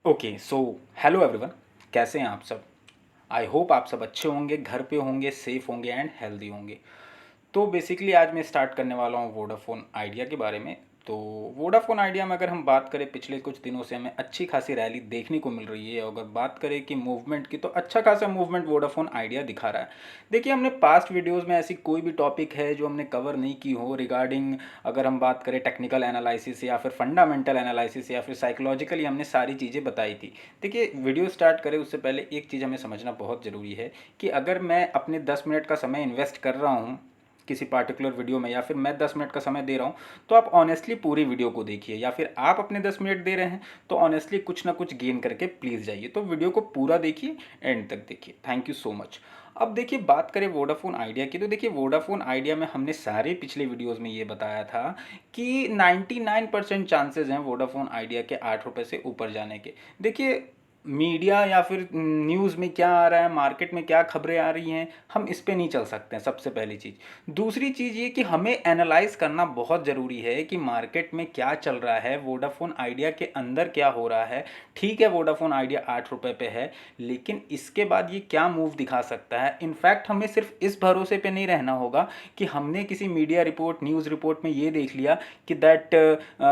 Okay so hello everyone. कैसे हैं आप सब? आई होप आप सब अच्छे होंगे, घर पे होंगे, सेफ होंगे एंड हेल्दी होंगे। तो बेसिकली आज मैं स्टार्ट करने वाला हूँ वोडाफोन आइडिया के बारे में। तो वोडाफोन आइडिया में अगर हम बात करें, पिछले कुछ दिनों से हमें अच्छी खासी रैली देखने को मिल रही है। अगर बात करें कि मूवमेंट की, तो अच्छा खासा मूवमेंट वोडाफोन आइडिया दिखा रहा है। देखिए, हमने पास्ट वीडियोस में ऐसी कोई भी टॉपिक है जो हमने कवर नहीं की हो रिगार्डिंग, अगर हम बात करें टेक्निकल एनालिसिस या फिर फंडामेंटल एनालिसिस या फिर साइकोलॉजिकली, हमने सारी चीज़ें बताई थी। देखिए, वीडियो स्टार्ट करें उससे पहले एक चीज़ हमें समझना बहुत ज़रूरी है कि अगर मैं अपने 10 मिनट का समय इन्वेस्ट कर रहा हूँ किसी पार्टिकुलर वीडियो में, या फिर मैं 10 मिनट का समय दे रहा हूँ, तो आप ऑनेस्टली पूरी वीडियो को देखिए। या फिर आप अपने 10 मिनट दे रहे हैं तो ऑनेस्टली कुछ ना कुछ गेन करके प्लीज़ जाइए। तो वीडियो को पूरा देखिए, एंड तक देखिए। Thank you so much. अब देखिए, बात करें वोडाफोन आइडिया की, तो देखिए वोडाफोन आइडिया में हमने सारे पिछले वीडियोस में ये बताया था कि 99% चांसेस हैं वोडाफोन आइडिया के 8 रुपये से ऊपर जाने के। देखिए, मीडिया या फिर न्यूज़ में क्या आ रहा है, मार्केट में क्या खबरें आ रही हैं, हम इस पे नहीं चल सकते हैं, सबसे पहली चीज़। दूसरी चीज़ ये कि हमें एनालाइज करना बहुत ज़रूरी है कि मार्केट में क्या चल रहा है, वोडाफोन आइडिया के अंदर क्या हो रहा है। ठीक है, वोडाफोन आइडिया 8 रुपये पे है, लेकिन इसके बाद ये क्या मूव दिखा सकता है। इनफैक्ट हमें सिर्फ इस भरोसे पे नहीं रहना होगा कि हमने किसी मीडिया रिपोर्ट, न्यूज़ रिपोर्ट में ये देख लिया कि that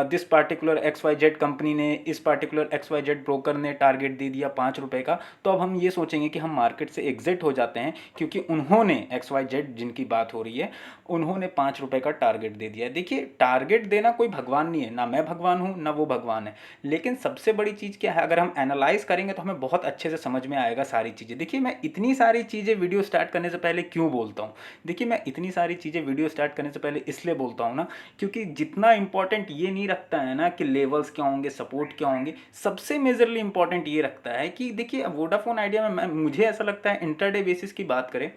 this particular XYZ company ने, इस पार्टिकुलर XYZ ब्रोकर ने टारगेट दे दिया 5 रुपये का, तो अब हम ये सोचेंगे कि हम मार्केट से एग्जिट हो जाते हैं क्योंकि उन्होंने, XYZ जिनकी बात हो रही है, उन्होंने 5 रुपये का टारगेट दे दिया। देखिए, टारगेट देना कोई भगवान नहीं है, ना मैं भगवान हूँ ना वो भगवान है। लेकिन सबसे बड़ी चीज़ क्या है, अगर हम एनालाइज करेंगे तो हमें बहुत अच्छे से समझ में आएगा सारी चीज़ें। देखिए, मैं इतनी सारी चीज़ें वीडियो स्टार्ट करने से पहले क्यों बोलता हूँ? देखिए, मैं इतनी सारी चीज़ें वीडियो स्टार्ट करने से पहले इसलिए बोलता हूँ ना, क्योंकि जितना इंपॉर्टेंट ये नहीं रखता है ना कि लेवल्स क्या होंगे, सपोर्ट क्या होंगे, सबसे मेजरली इंपॉर्टेंट ये रखता है कि देखिए, वोडाफोन आइडिया में मुझे ऐसा लगता है, इंटरडे बेसिस की बात करें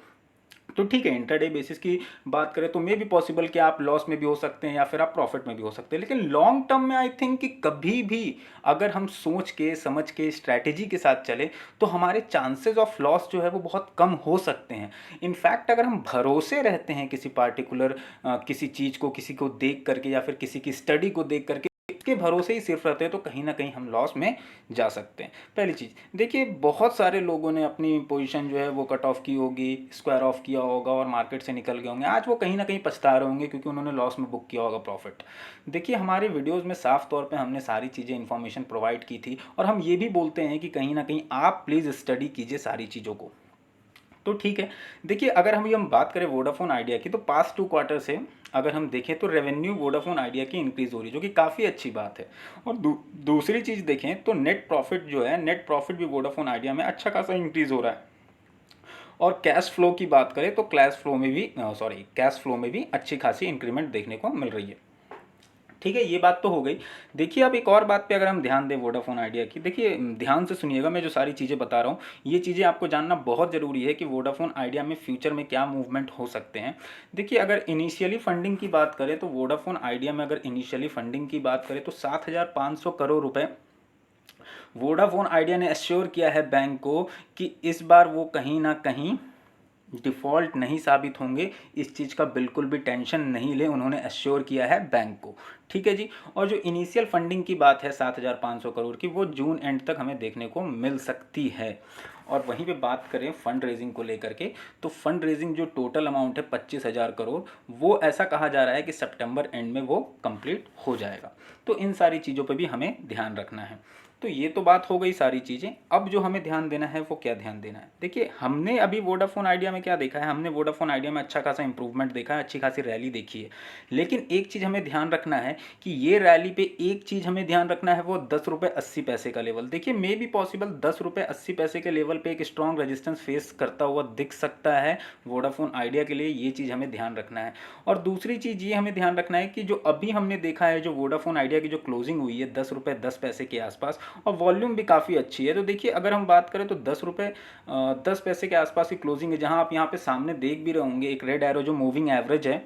तो ठीक है, इंटरडे बेसिस की बात करें तो मे भी पॉसिबल कि आप लॉस में भी हो सकते हैं या फिर आप प्रॉफिट में भी हो सकते हैं। लेकिन लॉन्ग टर्म में आई थिंक कि कभी भी अगर हम सोच के समझ के स्ट्रैटेजी के साथ चले तो हमारे चांसेस ऑफ लॉस जो है वो बहुत कम हो सकते हैं। इनफैक्ट अगर हम भरोसे रहते हैं किसी पार्टिकुलर किसी चीज़ को, किसी को देख करके या फिर किसी की स्टडी को देख करके, के भरोसे ही सिर्फ रहते हैं, तो कहीं ना कहीं हम लॉस में जा सकते हैं। पहली चीज़ देखिए, बहुत सारे लोगों ने अपनी पोजीशन जो है वो कट ऑफ की होगी, स्क्वायर ऑफ किया होगा और मार्केट से निकल गए होंगे। आज वो कहीं ना कहीं पछता रहे होंगे क्योंकि उन्होंने लॉस में बुक किया होगा प्रॉफिट। देखिए, हमारे वीडियोज़ में साफ तौर पर हमने सारी चीज़ें, इन्फॉर्मेशन प्रोवाइड की थी, और हम ये भी बोलते हैं कि कहीं ना कहीं आप प्लीज़ स्टडी कीजिए सारी चीज़ों को। तो ठीक है, देखिए, अगर हम बात करें वोडाफोन आइडिया की, तो पास्ट 2 क्वार्टर से अगर हम देखें तो रेवेन्यू वोडाफोन आइडिया की इंक्रीज हो रही है, जो कि काफ़ी अच्छी बात है। और दूसरी चीज़ देखें तो नेट प्रॉफिट जो है, नेट प्रॉफिट भी वोडाफोन आइडिया में अच्छा खासा इंक्रीज हो रहा है। और कैश फ्लो की बात करें तो कैश फ्लो में भी अच्छी खासी इंक्रीमेंट देखने को मिल रही है। ठीक है, ये बात तो हो गई। देखिए, अब एक और बात पे अगर हम ध्यान दें वोडाफोन आइडिया की, देखिए ध्यान से सुनिएगा, मैं जो सारी चीज़ें बता रहा हूँ ये चीज़ें आपको जानना बहुत ज़रूरी है कि वोडाफोन आइडिया में फ्यूचर में क्या मूवमेंट हो सकते हैं। देखिए, अगर इनिशियली फंडिंग की बात करें तो वोडाफोन आइडिया में अगर इनिशियली फंडिंग की बात करें तो 7,500 करोड़ रुपए वोडाफोन आइडिया ने एश्योर किया है बैंक को कि इस बार वो कहीं ना कहीं डिफ़ॉल्ट नहीं साबित होंगे। इस चीज़ का बिल्कुल भी टेंशन नहीं ले, उन्होंने एश्योर किया है बैंक को। ठीक है जी। और जो इनिशियल फंडिंग की बात है 7,500 करोड़ की, वो जून एंड तक हमें देखने को मिल सकती है। और वहीं पे बात करें फंड रेजिंग को लेकर के, तो फंड रेजिंग जो टोटल अमाउंट है 25,000 करोड़, वो ऐसा कहा जा रहा है कि सितंबर एंड में वो कंप्लीट हो जाएगा। तो इन सारी चीज़ों पर भी हमें ध्यान रखना है। तो ये तो बात हो गई सारी चीज़ें। अब जो हमें ध्यान देना है वो क्या ध्यान देना है? देखिए, हमने अभी वोडाफोन आइडिया में क्या देखा है, हमने वोडाफोन आइडिया में अच्छा खासा इंप्रूवमेंट देखा है, अच्छी खासी रैली देखी है। लेकिन एक चीज़ हमें ध्यान रखना है कि ये रैली पे एक चीज़ हमें ध्यान रखना है, वो 10 रुपये 80 पैसे का लेवल। देखिए, मे बी पॉसिबल 10 रुपये 80 पैसे के लेवल पे एक स्ट्रॉन्ग रेजिस्टेंस फेस करता हुआ दिख सकता है वोडाफोन आइडिया के लिए। ये चीज़ हमें ध्यान रखना है। और दूसरी चीज़ ये हमें ध्यान रखना है कि जो अभी हमने देखा है, जो वोडाफोन आइडिया की जो क्लोजिंग हुई है 10 रुपये 10 पैसे के आसपास, और वॉल्यूम भी काफ़ी अच्छी है। तो देखिए, अगर हम बात करें तो 10 रुपये 10 पैसे के आसपास की क्लोजिंग है, जहां आप यहाँ पे सामने देख भी रहे होंगे एक रेड एरो जो मूविंग एवरेज है,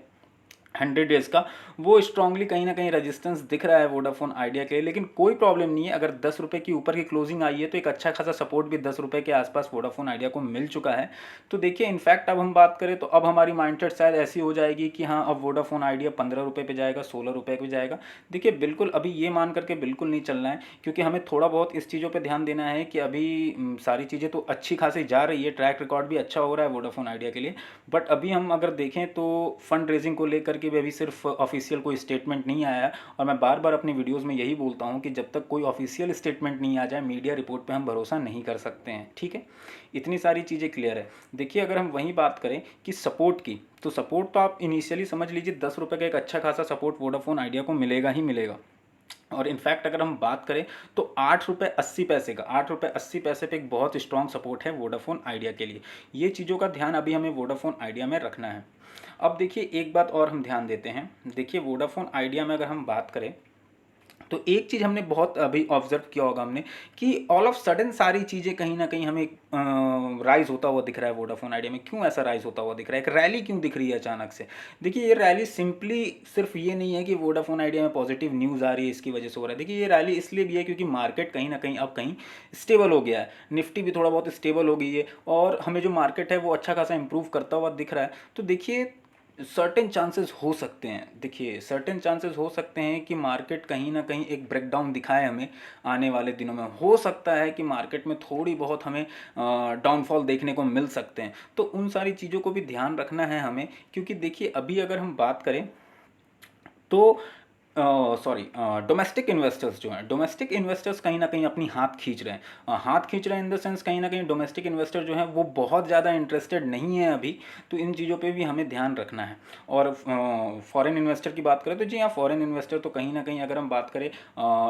100 डेज़ का, वो स्ट्रांगली कहीं ना कहीं रेजिस्टेंस दिख रहा है वोडाफोन आइडिया के लिए, लेकिन कोई प्रॉब्लम नहीं है। अगर 10 रुपये की ऊपर की क्लोजिंग आई है तो एक अच्छा खासा सपोर्ट भी 10 रुपये के आसपास वोडाफोन आइडिया को मिल चुका है। तो देखिए, इनफैक्ट अब हम बात करें तो अब हमारी माइंडसेट शायद ऐसी हो जाएगी कि हाँ, अब वोडाफोन आइडिया 15 रुपये पे जाएगा, 16 रुपये पे जाएगा। देखिए, बिल्कुल अभी ये मान करके बिल्कुल नहीं चलना है, क्योंकि हमें थोड़ा बहुत इस चीज़ों पर ध्यान देना है कि अभी सारी चीज़ें तो अच्छी खासी जा रही है, ट्रैक रिकॉर्ड भी अच्छा हो रहा है वोडाफोन आइडिया के लिए। बट अभी हम अगर देखें तो फंड रेजिंग को लेकर के भी अभी सिर्फ ऑफिशियल कोई स्टेटमेंट नहीं आया है। और मैं बार बार अपनी वीडियोस में यही बोलता हूँ कि जब तक कोई ऑफिशियल स्टेटमेंट नहीं आ जाए, मीडिया रिपोर्ट पे हम भरोसा नहीं कर सकते हैं। ठीक है, इतनी सारी चीज़ें क्लियर है। देखिए, अगर हम वहीं बात करें कि सपोर्ट की, तो सपोर्ट तो आप इनिशियली समझ लीजिए 10 रुपये का एक अच्छा खासा सपोर्ट वोडाफोन आइडिया को मिलेगा ही मिलेगा। और इनफैक्ट अगर हम बात करें तो 8 रुपये 80 पैसे का, 8 रुपये 80 पैसे पे एक बहुत स्ट्रॉन्ग सपोर्ट है वोडाफोन आइडिया के लिए। ये चीज़ों का ध्यान अभी हमें वोडाफोन आइडिया में रखना है। अब देखिए, एक बात और हम ध्यान देते हैं। देखिए, वोडाफोन आइडिया में अगर हम बात करें तो एक चीज़ हमने बहुत अभी ऑब्जर्व किया होगा हमने, कि ऑल ऑफ सडन सारी चीज़ें कहीं ना कहीं हमें राइज होता हुआ दिख रहा है वोडाफोन आइडिया में। क्यों ऐसा राइज होता हुआ दिख रहा है, एक रैली क्यों दिख रही है अचानक से? देखिए, ये रैली सिंपली सिर्फ ये नहीं है कि वोडाफोन आइडिया में पॉजिटिव न्यूज़ आ रही है इसकी वजह से हो रहा है। देखिए, ये रैली इसलिए भी है क्योंकि मार्केट कहीं ना कहीं अब कहीं स्टेबल हो गया है, निफ्टी भी थोड़ा बहुत स्टेबल हो गई है, और हमें जो मार्केट है वो अच्छा खासा इंप्रूव करता हुआ दिख रहा है। तो देखिए, सर्टेन चांसेस हो सकते हैं, देखिए सर्टेन चांसेस हो सकते हैं कि मार्केट कहीं ना कहीं एक ब्रेकडाउन दिखाए हमें आने वाले दिनों में। हो सकता है कि मार्केट में थोड़ी बहुत हमें डाउनफॉल देखने को मिल सकते हैं। तो उन सारी चीज़ों को भी ध्यान रखना है हमें, क्योंकि देखिए, अभी अगर हम बात करें तो सॉरी, डोमेस्टिक इन्वेस्टर्स जो हैं, डोमेस्टिक इन्वेस्टर्स कहीं ना कहीं अपनी हाथ खींच रहे हैं। हाथ खींच रहे हैं इन द सेंस, कहीं ना कहीं डोमेस्टिक इन्वेस्टर जो हैं वो बहुत ज़्यादा इंटरेस्टेड नहीं है अभी। तो इन चीज़ों पे भी हमें ध्यान रखना है। और फॉरेन इन्वेस्टर की बात करें तो जी हाँ, फॉरेन इन्वेस्टर तो कहीं ना कहीं अगर हम बात करें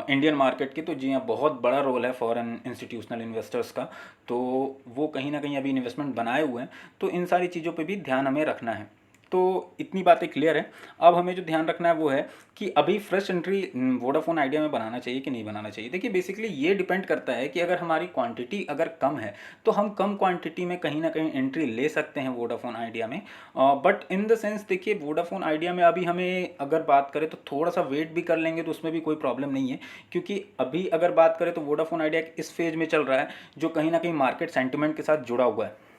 इंडियन मार्केट की, तो जी हाँ, बहुत बड़ा रोल है फॉरेन इंस्टीट्यूशनल इन्वेस्टर्स का। तो वो कहीं ना कहीं अभी इन्वेस्टमेंट बनाए हुए हैं। तो इन सारी चीज़ों पर भी ध्यान हमें रखना है। तो इतनी बातें क्लियर है। अब हमें जो ध्यान रखना है वो है कि अभी फ्रेश एंट्री वोडाफोन आइडिया में बनाना चाहिए कि नहीं बनाना चाहिए। देखिए, बेसिकली ये डिपेंड करता है कि अगर हमारी क्वांटिटी अगर कम है तो हम कम क्वांटिटी में कहीं ना कहीं एंट्री ले सकते हैं वोडाफोन आइडिया में। बट इन द सेंस, देखिए, वोडाफोन आइडिया में अभी हमें अगर बात करें तो थोड़ा सा वेट भी कर लेंगे तो उसमें भी कोई प्रॉब्लम नहीं है, क्योंकि अभी अगर बात करें तो वोडाफोन आइडिया इस फेज में चल रहा है जो कहीं ना कहीं मार्केट सेंटिमेंट के साथ जुड़ा हुआ है।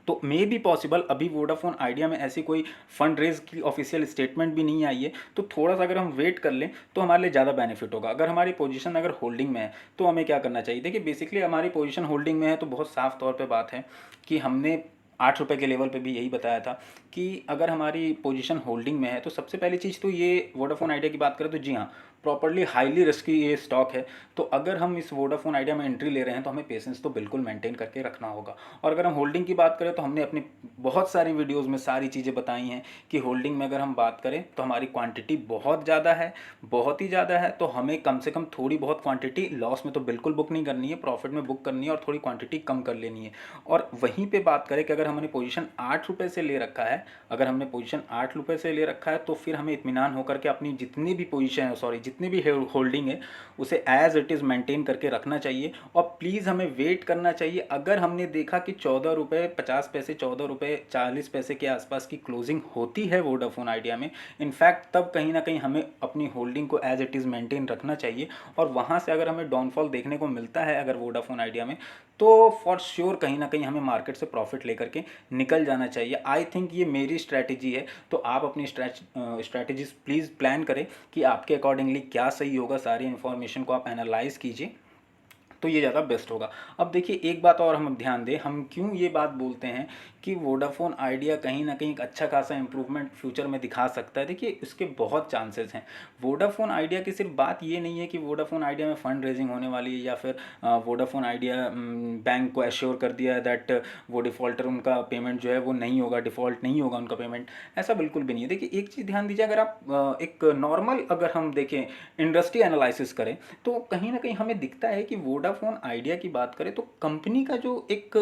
तो मे बी पॉसिबल अभी वोडाफोन आइडिया में ऐसी कोई फंड रेज की ऑफिशियल स्टेटमेंट भी नहीं आई है, तो थोड़ा सा अगर हम वेट कर लें तो हमारे लिए ज़्यादा बेनिफिट होगा। अगर हमारी पोजीशन अगर होल्डिंग में है तो हमें क्या करना चाहिए? देखिए, बेसिकली हमारी पोजीशन होल्डिंग में है तो बहुत साफ तौर पे बात है कि हमने 8 रुपये के लेवल पे भी यही बताया था कि अगर हमारी पोजीशन होल्डिंग में है तो सबसे पहली चीज़ तो ये वोडाफोन आइडिया की बात करें तो जी हाँ, प्रॉपर्ली हाईली रिस्की ये स्टॉक है। तो अगर हम इस वोडाफोन आइडिया में एंट्री ले रहे हैं तो हमें पेशेंस तो बिल्कुल मेंटेन करके रखना होगा। और अगर हम होल्डिंग की बात करें तो हमने अपनी बहुत सारी वीडियोज़ में सारी चीज़ें बताई हैं कि होल्डिंग में अगर हम बात करें तो हमारी क्वांटिटी बहुत ज़्यादा है, बहुत ही ज़्यादा है। तो हमें कम से कम थोड़ी बहुत क्वांटिटी लॉस में तो बिल्कुल बुक नहीं करनी है, प्रॉफिट में बुक करनी है और थोड़ी क्वांटिटी कम कर लेनी है। और वहीं पे बात करें कि अगर हमने पोजीशन 8 रुपये से ले रखा है, अगर हमने पोजीशन 8 रुपये से ले रखा है तो फिर हमें इत्मीनान होकर के अपनी जितनी भी पोजीशन है, सॉरी, जितनी भी होल्डिंग है उसे एज इट इज़ मेंटेन करके रखना चाहिए। और प्लीज़ हमें वेट करना चाहिए। अगर हमने देखा कि 14 रुपये 50 पैसे, 14 रुपये 40 पैसे के आसपास की क्लोजिंग होती है वोडाफोन आइडिया में, इनफैक्ट तब कहीं ना कहीं हमें अपनी होल्डिंग को एज इट इज़ मेंटेन रखना चाहिए। और वहाँ से अगर हमें डाउनफॉल देखने को मिलता है अगर वोडाफोन आइडिया में, तो फॉर श्योर कहीं ना कहीं हमें मार्केट से प्रॉफिट लेकर के निकल जाना चाहिए। आई थिंक ये मेरी स्ट्रैटेजी है। तो आप अपनी स्ट्रैटेजीज प्लीज़ प्लान करें कि आपके अकॉर्डिंगली क्या सही होगा। सारी इन्फॉर्मेशन को आप एनालाइज कीजिए तो ये ज़्यादा बेस्ट होगा। अब देखिए, एक बात और हम ध्यान दें, हम क्यों ये बात बोलते हैं कि वोडाफोन आइडिया कहीं ना कहीं एक अच्छा खासा इंप्रूवमेंट फ्यूचर में दिखा सकता है। देखिए, इसके बहुत चांसेस हैं। वोडाफोन आइडिया की सिर्फ बात ये नहीं है कि वोडाफोन आइडिया में फ़ंड रेजिंग होने वाली है या फिर वोडाफोन आइडिया बैंक को एश्योर कर दिया है दैट वो डिफ़ॉल्टर उनका पेमेंट जो है वो नहीं होगा, डिफ़ॉल्ट नहीं होगा उनका पेमेंट। ऐसा बिल्कुल भी नहीं है। देखिए, एक चीज़ ध्यान दीजिए, अगर आप एक नॉर्मल अगर हम देखें, इंडस्ट्री एनालिसिस करें तो कहीं ना कहीं हमें दिखता है कि वोडाफोन आइडिया की बात करें तो कंपनी का जो एक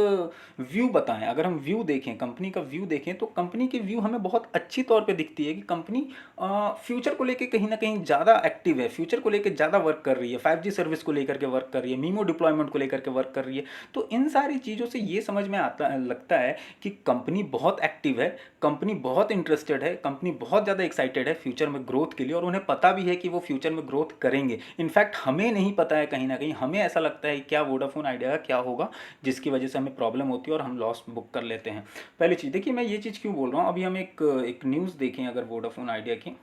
व्यू बताएं, अगर हम व्यू देखें, कंपनी का व्यू देखें, तो कंपनी की व्यू हमें बहुत अच्छी तौर पे दिखती है कि कंपनी फ्यूचर को लेके कहीं ना कहीं ज़्यादा एक्टिव है, फ्यूचर को लेके ज़्यादा वर्क कर रही है, 5G सर्विस को लेकर के वर्क कर रही है, मीमो डिप्लॉयमेंट को लेकर के वर्क कर रही है। तो इन सारी चीज़ों से ये समझ में आता लगता है कि कंपनी बहुत एक्टिव है, कंपनी बहुत इंटरेस्टेड है, कंपनी बहुत ज़्यादा एक्साइटेड है फ्यूचर में ग्रोथ के लिए, और उन्हें पता भी है कि वो फ्यूचर में ग्रोथ करेंगे। इनफैक्ट हमें नहीं पता है, कहीं ना कहीं हमें ऐसा लगता है क्या वोडाफोन आइडिया का क्या होगा, जिसकी वजह से हमें प्रॉब्लम होती है और हम लॉस बुक कर लेते हैं। पहली चीज़ देखिए, मैं ये चीज़ क्यों बोल रहा हूँ, अभी हम एक न्यूज़ देखें अगर वोडाफोन आइडिया की,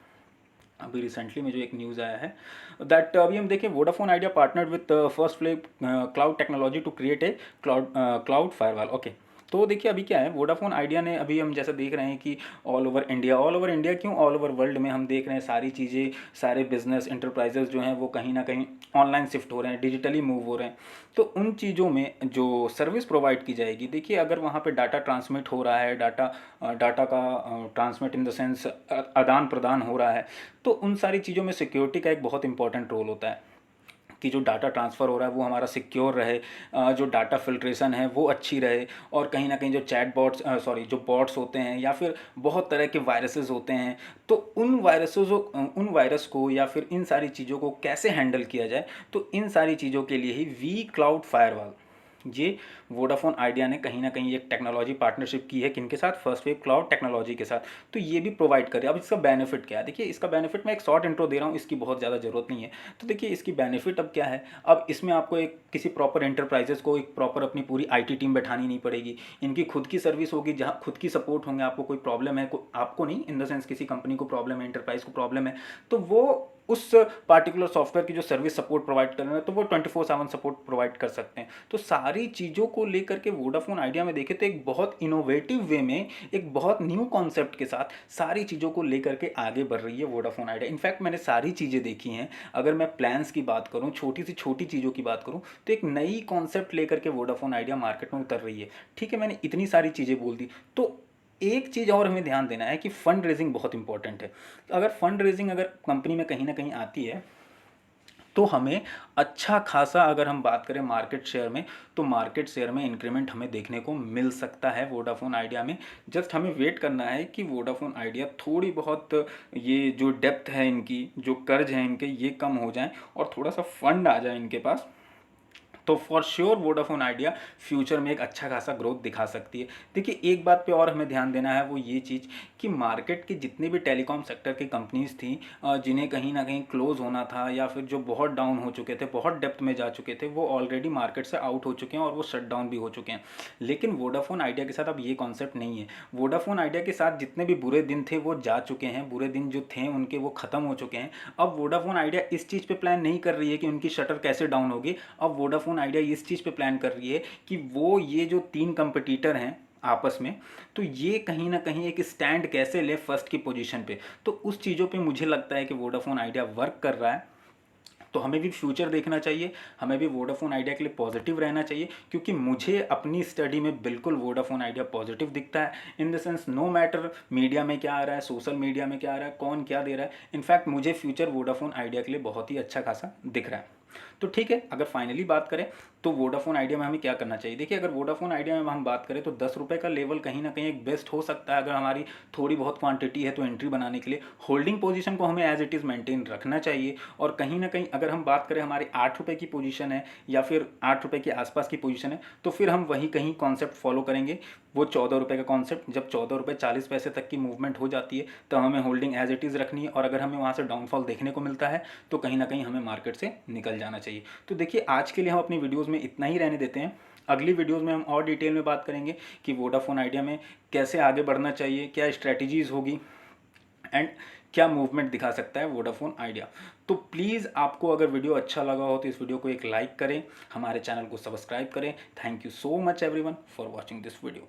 अभी रिसेंटली में जो एक न्यूज़ आया है दैट अभी हम देखें, Vodafone Idea partnered with first flip cloud technology to create a cloud firewall. Okay, तो देखिए अभी क्या है, वोडाफोन आइडिया ने, अभी हम जैसा देख रहे हैं कि ऑल ओवर इंडिया क्यों, ऑल ओवर वर्ल्ड में हम देख रहे हैं सारी चीज़ें, सारे बिजनेस इंटरप्राइजेज जो हैं वो कहीं ना कहीं ऑनलाइन शिफ्ट हो रहे हैं, डिजिटली मूव हो रहे हैं। तो उन चीज़ों में जो सर्विस प्रोवाइड की जाएगी, देखिए अगर वहाँ पे डाटा ट्रांसमिट हो रहा है, डाटा का ट्रांसमिट इन द सेंस आदान प्रदान हो रहा है, तो उन सारी चीज़ों में सिक्योरिटी का एक बहुत इंपॉर्टेंट रोल होता है कि जो डाटा ट्रांसफ़र हो रहा है वो हमारा सिक्योर रहे, जो डाटा फिल्ट्रेशन है वो अच्छी रहे, और कहीं ना कहीं जो चैट बॉट्स जो बॉट्स होते हैं या फिर बहुत तरह के वायरसेस होते हैं, तो उन वायरस को या फिर इन सारी चीज़ों को कैसे हैंडल किया जाए, तो इन सारी चीज़ों के लिए ही वी क्लाउड फायरवॉल, ये वोडाफोन आइडिया ने कहीं ना कहीं एक टेक्नोलॉजी पार्टनरशिप की है, किनके साथ, फर्स्ट वेव क्लाउड टेक्नोलॉजी के साथ। तो ये भी प्रोवाइड करे। अब इसका बेनिफिट क्या है, देखिए इसका बेनिफिट मैं एक शॉर्ट इंट्रो दे रहा हूँ, इसकी बहुत ज़्यादा जरूरत नहीं है। तो देखिए इसकी बेनिफिट अब क्या है, अब इसमें आपको एक किसी प्रॉपर एंटरप्राइजेस को एक प्रॉपर अपनी पूरी IT टीम बैठानी नहीं पड़ेगी, इनकी खुद की सर्विस होगी, जहाँ खुद की सपोर्ट होंगे। आपको कोई प्रॉब्लम है, आपको नहीं, इन द सेंस किसी कंपनी को प्रॉब्लम है, एंटरप्राइज को प्रॉब्लम है, तो वो उस पार्टिकुलर सॉफ्टवेयर की जो सर्विस सपोर्ट प्रोवाइड कर रहे हैं, तो वो 24/7 सपोर्ट प्रोवाइड कर सकते हैं। तो सारी चीज़ों को लेकर के वोडाफोन आइडिया में देखें तो एक बहुत इनोवेटिव वे में, एक बहुत न्यू कॉन्सेप्ट के साथ सारी चीज़ों को लेकर के आगे बढ़ रही है वोडाफोन आइडिया। इनफैक्ट मैंने सारी चीज़ें देखी हैं, अगर मैं प्लान्स की बात करूँ, छोटी सी छोटी चीज़ों की बात करूँ, तो एक नई कॉन्सेप्ट लेकर के वोडाफोन आइडिया मार्केट में उतर रही है। ठीक है, मैंने इतनी सारी चीज़ें बोल दी, तो एक चीज़ और हमें ध्यान देना है कि फंड रेजिंग बहुत इंपॉर्टेंट है। अगर फंड रेजिंग अगर कंपनी में कहीं ना कहीं आती है, तो हमें अच्छा खासा, अगर हम बात करें मार्केट शेयर में, तो मार्केट शेयर में इंक्रीमेंट हमें देखने को मिल सकता है वोडाफोन आइडिया में। जस्ट हमें वेट करना है कि वोडाफोन आइडिया थोड़ी बहुत, ये जो डेप्थ है इनकी, जो कर्ज है इनके, ये कम हो जाए और थोड़ा सा फंड आ जाए इनके पास, तो for sure Vodafone idea future में एक अच्छा खासा ग्रोथ दिखा सकती है। देखिए एक बात पे और हमें ध्यान देना है, वो ये चीज़ कि मार्केट की जितनी भी टेलीकॉम सेक्टर की कंपनीज थी, जिन्हें कहीं ना कहीं क्लोज होना था या फिर जो बहुत डाउन हो चुके थे, बहुत डेप्थ में जा चुके थे, वो ऑलरेडी मार्केट से आउट हो चुके हैं और वो शट डाउन भी हो चुके हैं। लेकिन वोडाफोन आइडिया के साथ अब ये कॉन्सेप्ट नहीं है। वोडाफोन आइडिया के साथ जितने भी बुरे दिन थे वो जा चुके हैं, बुरे दिन जो थे उनके वो ख़त्म हो चुके हैं। अब वोडाफोन आइडिया इस चीज़ पे प्लान नहीं कर रही है कि उनकी शटर कैसे डाउन होगी। अब वोडाफोन आइडिया इस चीज़ पे प्लान कर रही है कि वो ये जो 3 कंपटीटर हैं आपस में, तो ये कहीं ना कहीं एक स्टैंड कैसे ले फर्स्ट की पोजीशन पे। तो उस चीज़ों पे मुझे लगता है कि वोडाफोन आइडिया वर्क कर रहा है। तो हमें भी फ्यूचर देखना चाहिए, हमें भी वोडाफोन आइडिया के लिए पॉजिटिव रहना चाहिए, क्योंकि मुझे अपनी स्टडी में बिल्कुल वोडाफोन आइडिया पॉजिटिव दिखता है। In the sense no matter media में क्या आ रहा है, सोशल मीडिया में क्या आ रहा है, कौन क्या दे रहा है, इनफैक्ट मुझे फ्यूचर वोडाफोन आइडिया के लिए बहुत ही अच्छा खासा दिख रहा है। तो ठीक है, अगर फाइनली बात करें तो वोडाफोन आइडिया में हमें क्या करना चाहिए। देखिए अगर वोडाफोन आइडिया में हम बात करें तो 10 रुपये का लेवल कहीं ना कहीं एक बेस्ट हो सकता है। अगर हमारी थोड़ी बहुत क्वांटिटी है तो एंट्री बनाने के लिए होल्डिंग पोजीशन को हमें एज इट इज़ मेंटेन रखना चाहिए। और कहीं ना कहीं अगर हम बात करें हमारी 8 रुपये की पोजीशन है या फिर 8 रुपये के आसपास की पोजीशन है, तो फिर हम वही कहीं कॉन्सेप्ट फॉलो करेंगे, वो 14 रुपये का कॉन्सेप्ट। जब 14 रुपये 40 पैसे तक की मूवमेंट हो जाती है तो हमें होल्डिंग एज इट इज़ रखनी है, और अगर हमें वहाँ से डाउनफॉल देखने को मिलता है तो कहीं ना कहीं हमें मार्केट से निकल जाना चाहिए। तो देखिए आज के लिए हम अपनी वीडियोज़ में इतना ही रहने देते हैं। अगली वीडियोज़ में हम और डिटेल में बात करेंगे कि वोडाफोन आइडिया में कैसे आगे बढ़ना चाहिए, क्या स्ट्रैटेजीज़ होगी एंड क्या मूवमेंट दिखा सकता है वोडाफोन आइडिया। तो प्लीज़ आपको अगर वीडियो अच्छा लगा हो तो इस वीडियो को एक लाइक करें, हमारे चैनल को सब्सक्राइब करें। Thank you so much everyone for watching this video.